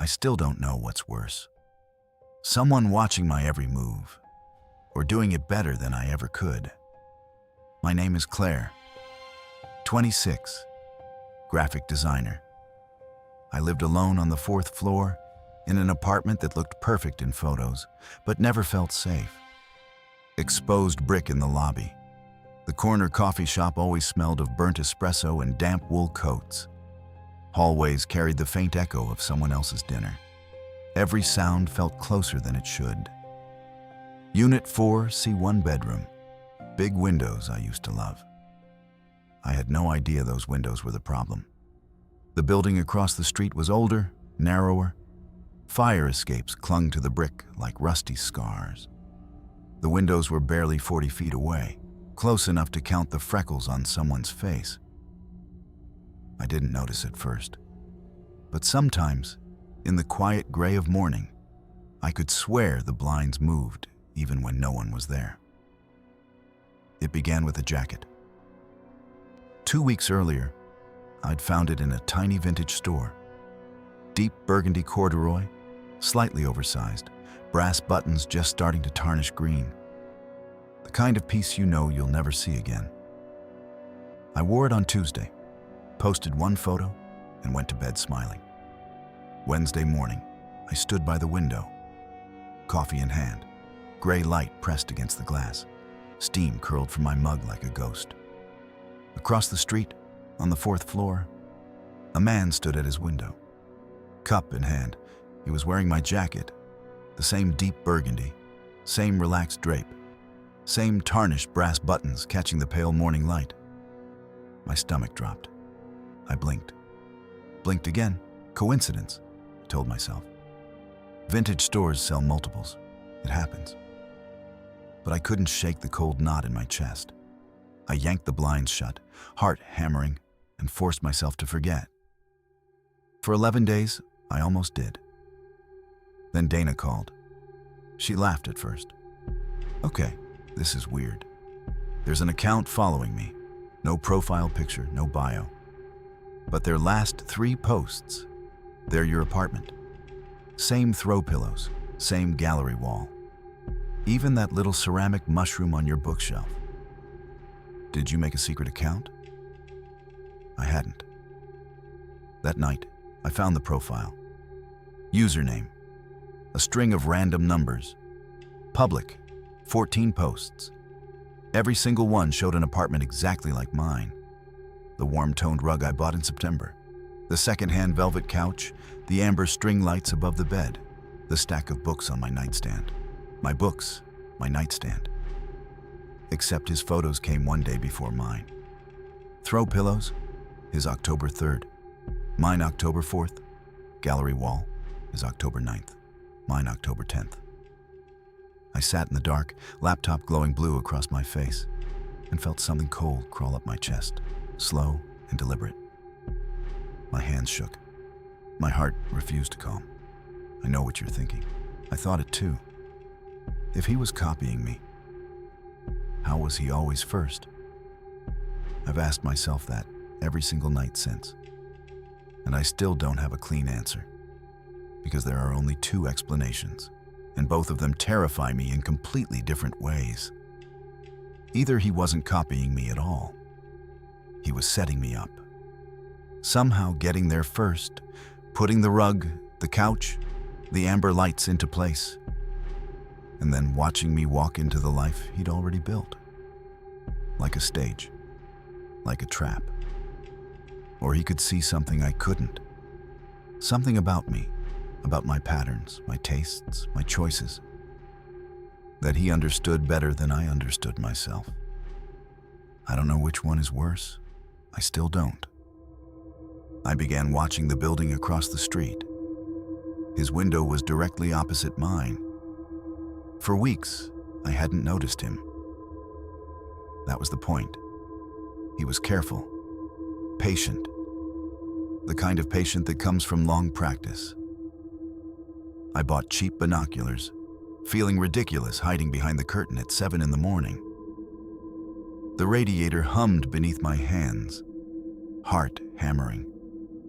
I still don't know what's worse. Someone watching my every move, or doing it better than I ever could. My name is Claire, 26, graphic designer. I lived alone on the 4th floor in an apartment that looked perfect in photos, but never felt safe. Exposed brick in the lobby. The corner coffee shop always smelled of burnt espresso and damp wool coats. Hallways carried the faint echo of someone else's dinner. Every sound felt closer than it should. Unit 4, C1 bedroom. Big windows I used to love. I had no idea those windows were the problem. The building across the street was older, narrower. Fire escapes clung to the brick like rusty scars. The windows were barely 40 feet away, close enough to count the freckles on someone's face. I didn't notice at first, but sometimes, in the quiet gray of morning, I could swear the blinds moved even when no one was there. It began with a jacket. 2 weeks earlier, I'd found it in a tiny vintage store. Deep burgundy corduroy, slightly oversized, brass buttons just starting to tarnish green. The kind of piece you know you'll never see again. I wore it on Tuesday, posted one photo, and went to bed smiling. Wednesday morning, I stood by the window, coffee in hand, gray light pressed against the glass. Steam curled from my mug like a ghost. Across the street, on the 4th floor, a man stood at his window. Cup in hand, he was wearing my jacket, the same deep burgundy, same relaxed drape, same tarnished brass buttons catching the pale morning light. My stomach dropped. I blinked. Blinked again. Coincidence, I told myself. Vintage stores sell multiples. It happens. But I couldn't shake the cold knot in my chest. I yanked the blinds shut, heart hammering, and forced myself to forget. For 11 days, I almost did. Then Dana called. She laughed at first. Okay, this is weird. There's an account following me. No profile picture, no bio. But their last 3 posts, they're your apartment. Same throw pillows, same gallery wall. Even that little ceramic mushroom on your bookshelf. Did you make a secret account? I hadn't. That night, I found the profile. Username, a string of random numbers. Public, 14 posts. Every single one showed an apartment exactly like mine. The warm-toned rug I bought in September, the second-hand velvet couch, the amber string lights above the bed, the stack of books on my nightstand. My books, my nightstand. Except his photos came one day before mine. Throw pillows, his October 3rd. Mine October 4th. Gallery wall, his October 9th. Mine October 10th. I sat in the dark, laptop glowing blue across my face, and felt something cold crawl up my chest, slow and deliberate. My hands shook. My heart refused to calm. I know what you're thinking. I thought it too. If he was copying me, how was he always first? I've asked myself that every single night since, and I still don't have a clean answer, because there are only 2 explanations, and both of them terrify me in completely different ways. Either he wasn't copying me at all. He was setting me up. Somehow getting there first, putting the rug, the couch, the amber lights into place, and then watching me walk into the life he'd already built. Like a stage, like a trap. Or he could see something I couldn't. Something about me, about my patterns, my tastes, my choices, that he understood better than I understood myself. I don't know which one is worse. I still don't. I began watching the building across the street. His window was directly opposite mine. For weeks, I hadn't noticed him. That was the point. He was careful, patient, the kind of patient that comes from long practice. I bought cheap binoculars, feeling ridiculous hiding behind the curtain at 7 in the morning. The radiator hummed beneath my hands, heart hammering.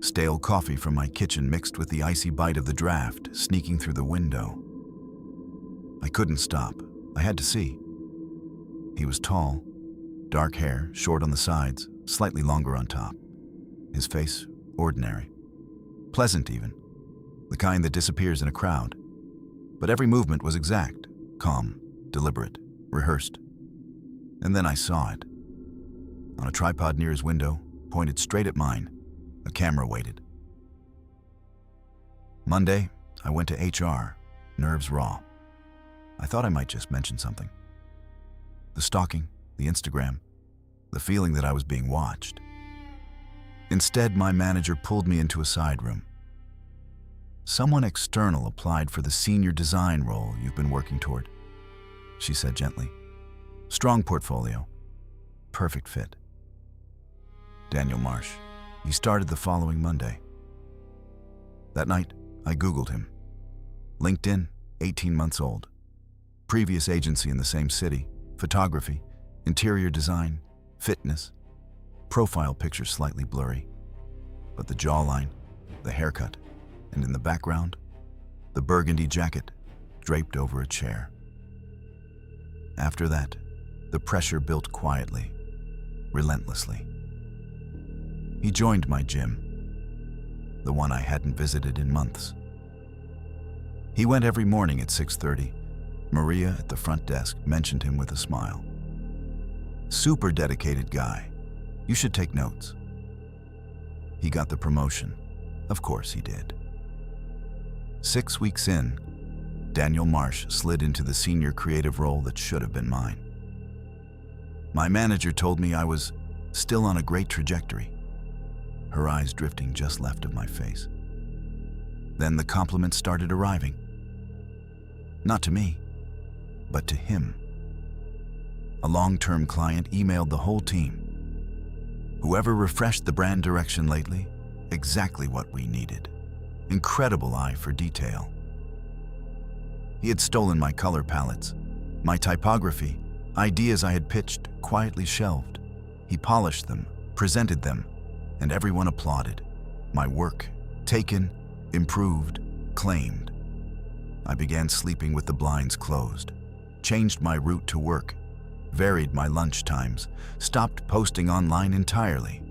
Stale coffee from my kitchen mixed with the icy bite of the draft sneaking through the window. I couldn't stop. I had to see. He was tall, dark hair, short on the sides, slightly longer on top. His face, ordinary. Pleasant even. The kind that disappears in a crowd. But every movement was exact, calm, deliberate, rehearsed. And then I saw it. On a tripod near his window, pointed straight at mine, a camera waited. Monday, I went to HR, nerves raw. I thought I might just mention something. The stalking, the Instagram, the feeling that I was being watched. Instead, my manager pulled me into a side room. Someone external applied for the senior design role you've been working toward, she said gently. Strong portfolio. Perfect fit. Daniel Marsh. He started the following Monday. That night, I Googled him. LinkedIn, 18 months old. Previous agency in the same city, photography, interior design, fitness. Profile picture slightly blurry. But the jawline, the haircut, and in the background, the burgundy jacket draped over a chair. After that, the pressure built quietly, relentlessly. He joined my gym, the one I hadn't visited in months. He went every morning at 6:30. Maria at the front desk mentioned him with a smile. Super dedicated guy. You should take notes. He got the promotion. Of course he did. 6 weeks in, Daniel Marsh slid into the senior creative role that should have been mine. My manager told me I was still on a great trajectory, her eyes drifting just left of my face. Then the compliments started arriving. Not to me, but to him. A long-term client emailed the whole team. Whoever refreshed the brand direction lately, exactly what we needed. Incredible eye for detail. He had stolen my color palettes, my typography, ideas I had pitched, quietly shelved. He polished them, presented them, and everyone applauded. My work, taken, improved, claimed. I began sleeping with the blinds closed, changed my route to work, varied my lunch times, stopped posting online entirely.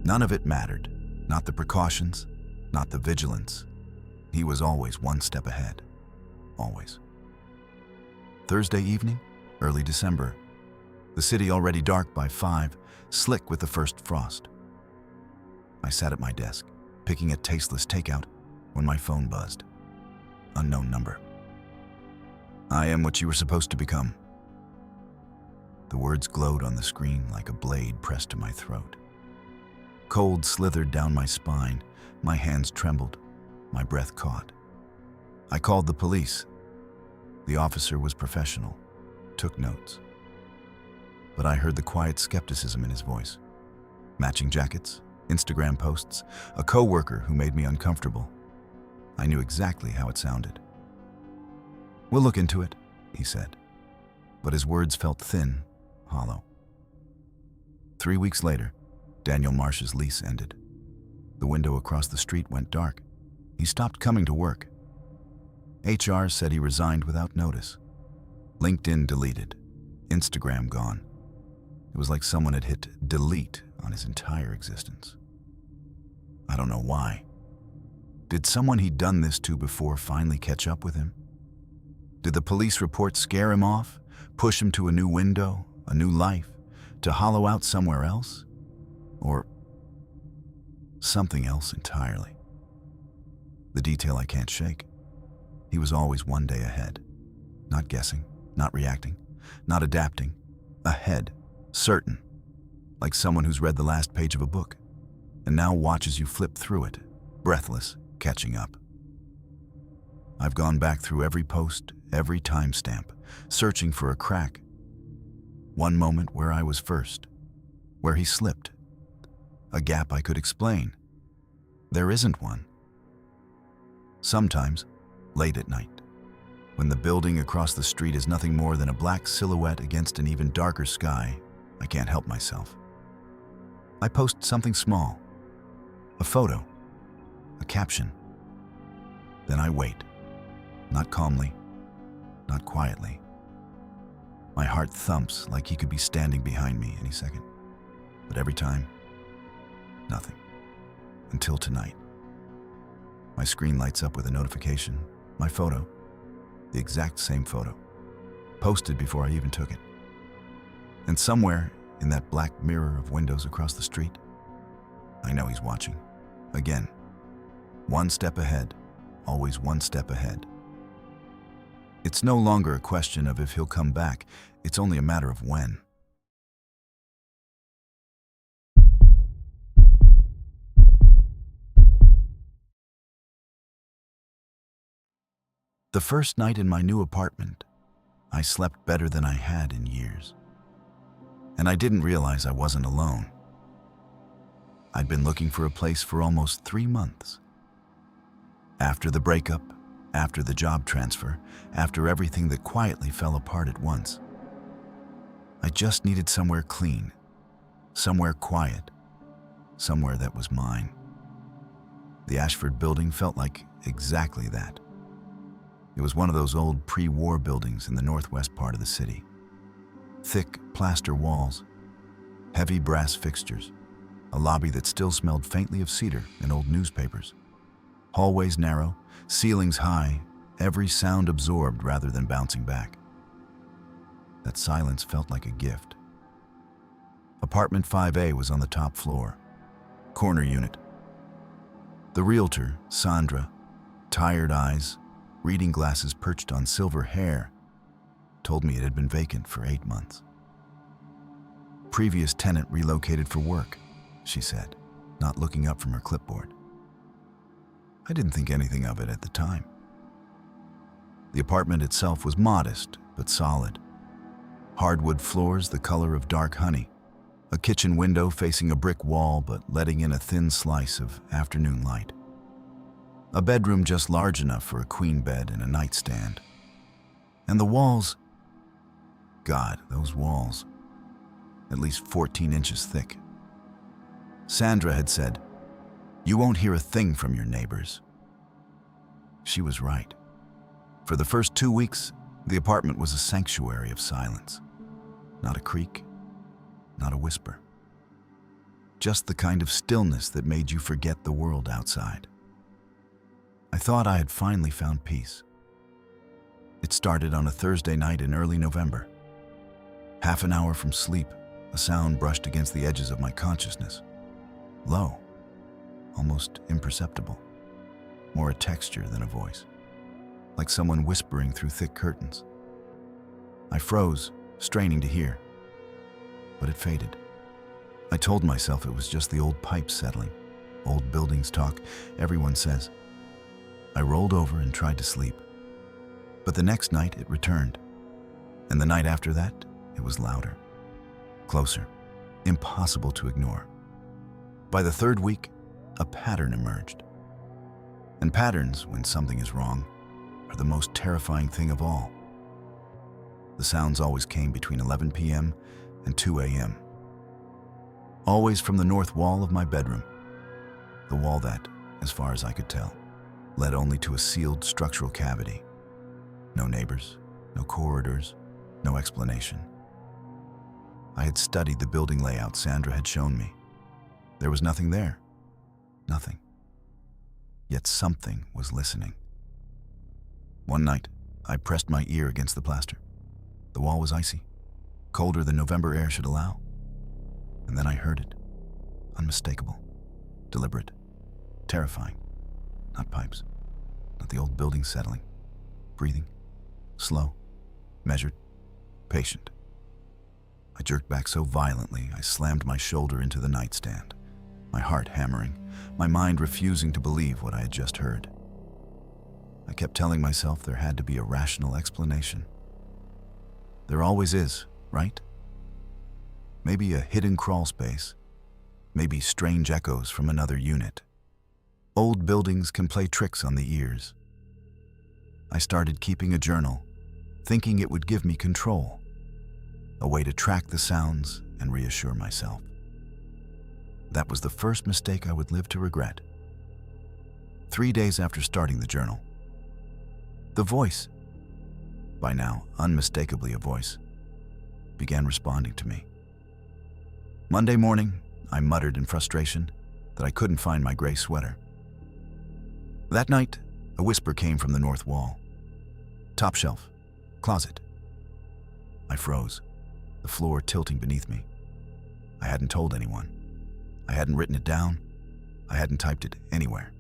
None of it mattered, not the precautions, not the vigilance. He was always one step ahead, always. Thursday evening, early December. The city already dark by 5, slick with the first frost. I sat at my desk, picking a tasteless takeout, when my phone buzzed. Unknown number. I am what you were supposed to become. The words glowed on the screen like a blade pressed to my throat. Cold slithered down my spine, my hands trembled, my breath caught. I called the police. The officer was professional, took notes. But I heard the quiet skepticism in his voice. Matching jackets, Instagram posts, a coworker who made me uncomfortable. I knew exactly how it sounded. We'll look into it, he said. But his words felt thin, hollow. 3 weeks later, Daniel Marsh's lease ended. The window across the street went dark. He stopped coming to work. HR said he resigned without notice. LinkedIn deleted. Instagram gone. It was like someone had hit delete on his entire existence. I don't know why. Did someone he'd done this to before finally catch up with him? Did the police report scare him off, push him to a new window, a new life, to hollow out somewhere else? Or something else entirely? The detail I can't shake. He was always one day ahead. Not guessing, not reacting, not adapting. Ahead, certain. Like someone who's read the last page of a book and now watches you flip through it, breathless, catching up. I've gone back through every post, every timestamp, searching for a crack. One moment where I was first, where he slipped. A gap I could explain. There isn't one. Sometimes, late at night, when the building across the street is nothing more than a black silhouette against an even darker sky, I can't help myself. I post something small. A photo, a caption. Then I wait, not calmly, not quietly. My heart thumps like he could be standing behind me any second. But every time, nothing. Until tonight. My screen lights up with a notification. My photo, the exact same photo, posted before I even took it. And somewhere in that black mirror of windows across the street, I know he's watching. Again, one step ahead, always one step ahead. It's no longer a question of if he'll come back, it's only a matter of when. The first night in my new apartment, I slept better than I had in years. And I didn't realize I wasn't alone. I'd been looking for a place for almost 3 months. After the breakup, after the job transfer, after everything that quietly fell apart at once, I just needed somewhere clean, somewhere quiet, somewhere that was mine. The Ashford building felt like exactly that. It was one of those old pre-war buildings in the northwest part of the city. Thick plaster walls, heavy brass fixtures, a lobby that still smelled faintly of cedar and old newspapers. Hallways narrow, ceilings high, every sound absorbed rather than bouncing back. That silence felt like a gift. Apartment 5A was on the top floor, corner unit. The realtor, Sandra, tired eyes, reading glasses perched on silver hair, told me it had been vacant for 8 months. Previous tenant relocated for work, she said, not looking up from her clipboard. I didn't think anything of it at the time. The apartment itself was modest but solid. Hardwood floors the color of dark honey, a kitchen window facing a brick wall but letting in a thin slice of afternoon light. A bedroom just large enough for a queen bed and a nightstand. And the walls, God, those walls, at least 14 inches thick. Sandra had said, "You won't hear a thing from your neighbors." She was right. For the first 2 weeks, the apartment was a sanctuary of silence. Not a creak, not a whisper. Just the kind of stillness that made you forget the world outside. I thought I had finally found peace. It started on a Thursday night in early November. Half an hour from sleep, a sound brushed against the edges of my consciousness. Low, almost imperceptible, more a texture than a voice, like someone whispering through thick curtains. I froze, straining to hear, but it faded. I told myself it was just the old pipes settling, old buildings talk, everyone says. I rolled over and tried to sleep, but the next night it returned, and the night after that, it was louder, closer, impossible to ignore. By the third week, a pattern emerged. And patterns, when something is wrong, are the most terrifying thing of all. The sounds always came between 11 p.m. and 2 a.m. Always from the north wall of my bedroom, the wall that, as far as I could tell, led only to a sealed structural cavity. No neighbors, no corridors, no explanation. I had studied the building layout Sandra had shown me. There was nothing there. Nothing. Yet something was listening. One night, I pressed my ear against the plaster. The wall was icy, colder than November air should allow. And then I heard it. Unmistakable, deliberate, terrifying. Not pipes, not the old building settling. Breathing, slow, measured, patient. I jerked back so violently, I slammed my shoulder into the nightstand, my heart hammering, my mind refusing to believe what I had just heard. I kept telling myself there had to be a rational explanation. There always is, right? Maybe a hidden crawl space, maybe strange echoes from another unit. Old buildings can play tricks on the ears. I started keeping a journal, thinking it would give me control, a way to track the sounds and reassure myself. That was the first mistake I would live to regret. 3 days after starting the journal. The voice, by now unmistakably a voice, began responding to me. Monday morning, I muttered in frustration that I couldn't find my gray sweater. That night, a whisper came from the north wall. Top shelf, closet. I froze, the floor tilting beneath me. I hadn't told anyone. I hadn't written it down. I hadn't typed it anywhere.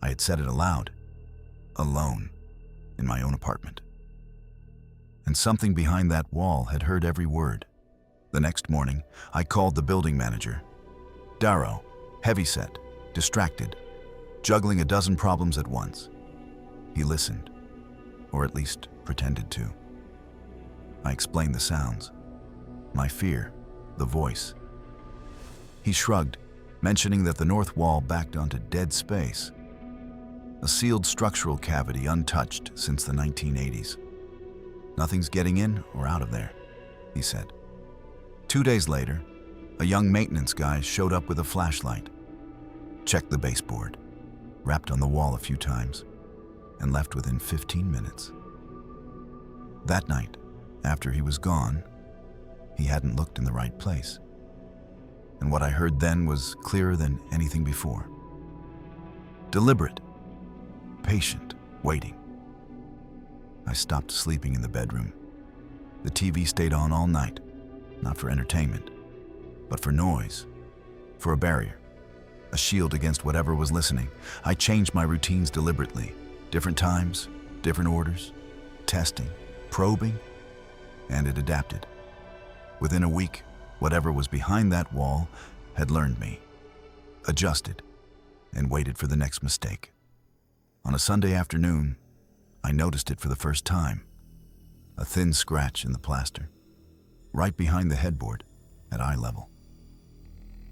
I had said it aloud, alone, in my own apartment. And something behind that wall had heard every word. The next morning, I called the building manager. Darrow, heavyset, distracted, juggling a dozen problems at once. He listened, or at least pretended to. I explained the sounds, my fear, the voice. He shrugged, mentioning that the north wall backed onto dead space, a sealed structural cavity untouched since the 1980s. Nothing's getting in or out of there, he said. 2 days later, a young maintenance guy showed up with a flashlight, checked the baseboard, rapped on the wall a few times, and left within 15 minutes. That night, after he was gone, he hadn't looked in the right place. And what I heard then was clearer than anything before. Deliberate, patient, waiting. I stopped sleeping in the bedroom. The TV stayed on all night, not for entertainment, but for noise, for a barrier, a shield against whatever was listening. I changed my routines deliberately, different times, different orders, testing, probing, and it adapted. Within a week, whatever was behind that wall had learned me, adjusted, and waited for the next mistake. On a Sunday afternoon, I noticed it for the first time, a thin scratch in the plaster, right behind the headboard, at eye level.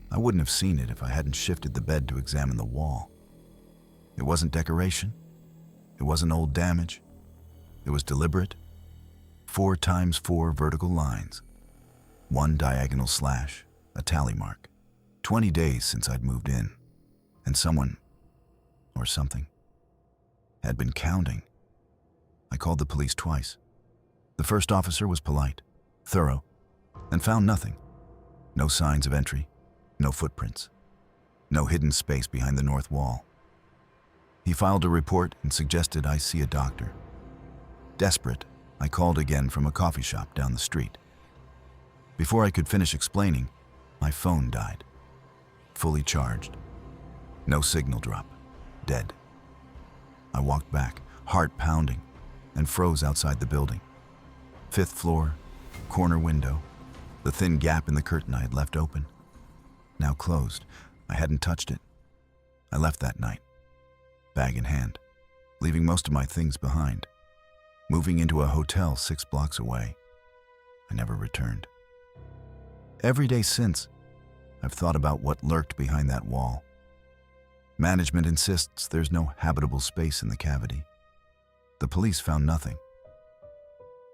I wouldn't have seen it if I hadn't shifted the bed to examine the wall. It wasn't decoration. It wasn't old damage. It was deliberate. 4 times 4 vertical lines. 1 diagonal slash, a tally mark. 20 days since I'd moved in, and someone, or something, had been counting. I called the police twice. The first officer was polite, thorough, and found nothing. No signs of entry, no footprints, no hidden space behind the north wall. He filed a report and suggested I see a doctor. Desperate, I called again from a coffee shop down the street. Before I could finish explaining, my phone died. Fully charged. No signal drop. Dead. I walked back, heart pounding, and froze outside the building. 5th floor, corner window, the thin gap in the curtain I had left open. Now closed. I hadn't touched it. I left that night, bag in hand, leaving most of my things behind. Moving into a hotel 6 blocks away. I never returned. Every day since, I've thought about what lurked behind that wall. Management insists there's no habitable space in the cavity. The police found nothing.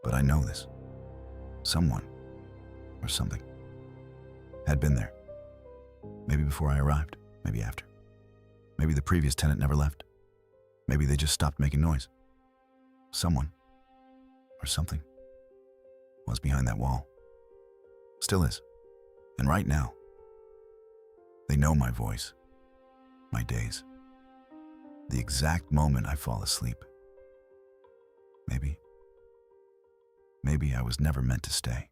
But I know this. Someone, or something, had been there. Maybe before I arrived, maybe after. Maybe the previous tenant never left. Maybe they just stopped making noise. Someone, or something, was behind that wall. Still is. And right now, they know my voice, my days, the exact moment I fall asleep. Maybe I was never meant to stay.